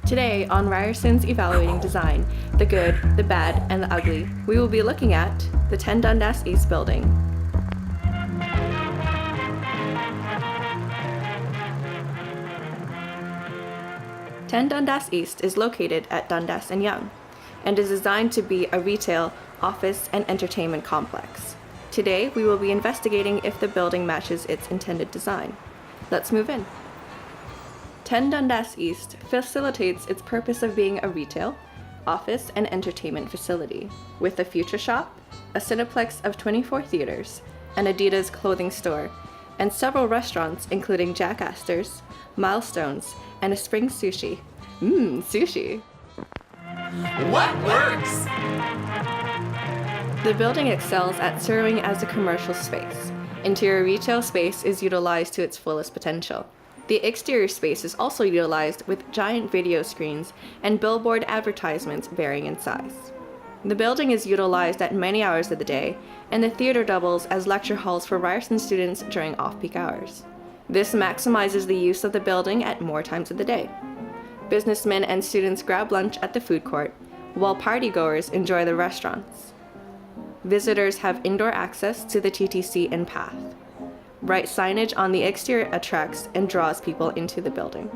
Today on Ryerson's Evaluating Design, the Good, the Bad, and the Ugly, we will be looking at the 10 Dundas East building. Ten Dundas East is located at Dundas and Yonge and is designed to be a retail, office, and entertainment complex. Today, we will be investigating if the building matches its intended design. Let's move in. 10 Dundas East facilitates its purpose of being a retail, office, and entertainment facility, with a Future Shop, a Cineplex of 24 theaters, an Adidas clothing store, and several restaurants including Jack Astor's, Milestones, and a Spring Sushi. Sushi! What works? The building excels at serving as a commercial space. Interior retail space is utilized to its fullest potential. The exterior space is also utilized with giant video screens and billboard advertisements varying in size. The building is utilized at many hours of the day, and the theater doubles as lecture halls for Ryerson students during off-peak hours. This maximizes the use of the building at more times of the day. Businessmen and students grab lunch at the food court, while partygoers enjoy the restaurants. Visitors have indoor access to the TTC and path. Bright signage on the exterior attracts and draws people into the building.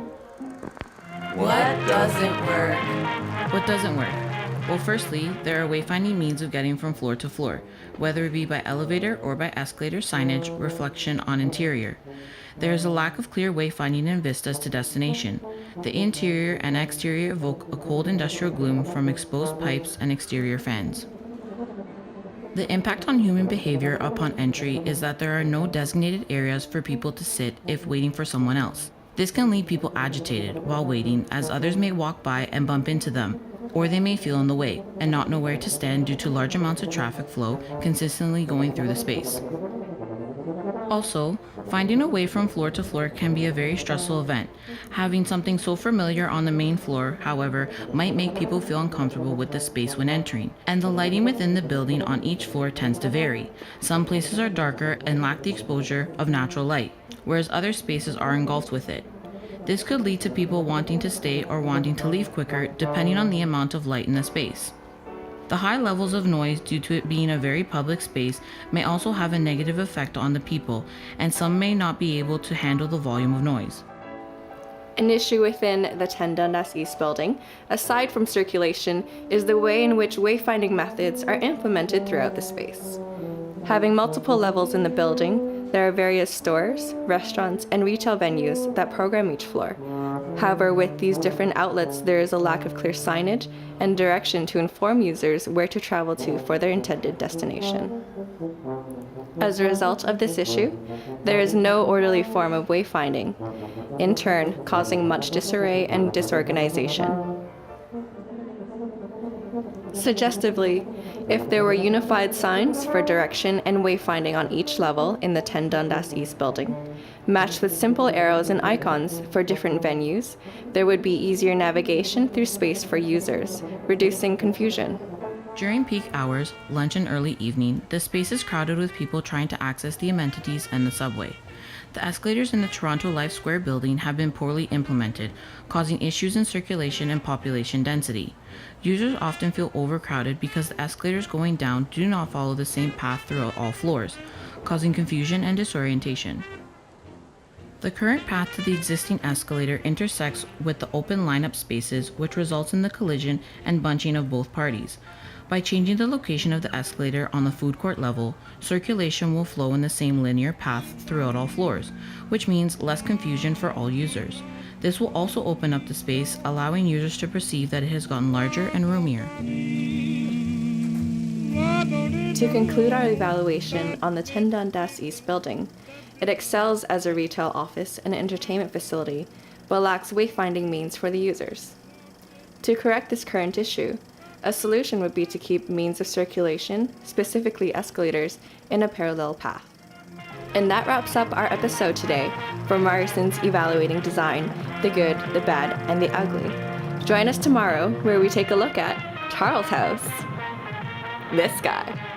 What doesn't work? What doesn't work? Well, firstly, there are wayfinding means of getting from floor to floor, whether it be by elevator or by escalator signage, reflection on interior. There is a lack of clear wayfinding and vistas to destination. The interior and exterior evoke a cold industrial gloom from exposed pipes and exterior fans. The impact on human behavior upon entry is that there are no designated areas for people to sit if waiting for someone else. This can leave people agitated while waiting, as others may walk by and bump into them, or they may feel in the way and not know where to stand due to large amounts of traffic flow consistently going through the space. Also, finding a way from floor to floor can be a very stressful event. Having something so familiar on the main floor, however, might make people feel uncomfortable with the space when entering, and the lighting within the building on each floor tends to vary. Some places are darker and lack the exposure of natural light, whereas other spaces are engulfed with it. This could lead to people wanting to stay or wanting to leave quicker depending on the amount of light in the space. The high levels of noise due to it being a very public space may also have a negative effect on the people, and some may not be able to handle the volume of noise. An issue within the 10 Dundas East building, aside from circulation, is the way in which wayfinding methods are implemented throughout the space. Having multiple levels in the building, there are various stores, restaurants, and retail venues that program each floor. However, with these different outlets, there is a lack of clear signage and direction to inform users where to travel to for their intended destination. As a result of this issue, there is no orderly form of wayfinding, in turn causing much disarray and disorganization. Suggestively, if there were unified signs for direction and wayfinding on each level in the 10 Dundas East building, matched with simple arrows and icons for different venues, there would be easier navigation through space for users, reducing confusion. During peak hours, lunch and early evening, the space is crowded with people trying to access the amenities and the subway. The escalators in the Toronto Life Square building have been poorly implemented, causing issues in circulation and population density. Users often feel overcrowded because the escalators going down do not follow the same path throughout all floors, causing confusion and disorientation. The current path to the existing escalator intersects with the open lineup spaces, which results in the collision and bunching of both parties. By changing the location of the escalator on the food court level, circulation will flow in the same linear path throughout all floors, which means less confusion for all users. This will also open up the space, allowing users to perceive that it has gotten larger and roomier. To conclude our evaluation on the 10 Dundas East building, it excels as a retail office and entertainment facility, but lacks wayfinding means for the users. To correct this current issue, a solution would be to keep means of circulation, specifically escalators, in a parallel path. And that wraps up our episode today from Ryerson's Evaluating Design, the Good, the Bad, and the Ugly. Join us tomorrow where we take a look at Charles House. This guy.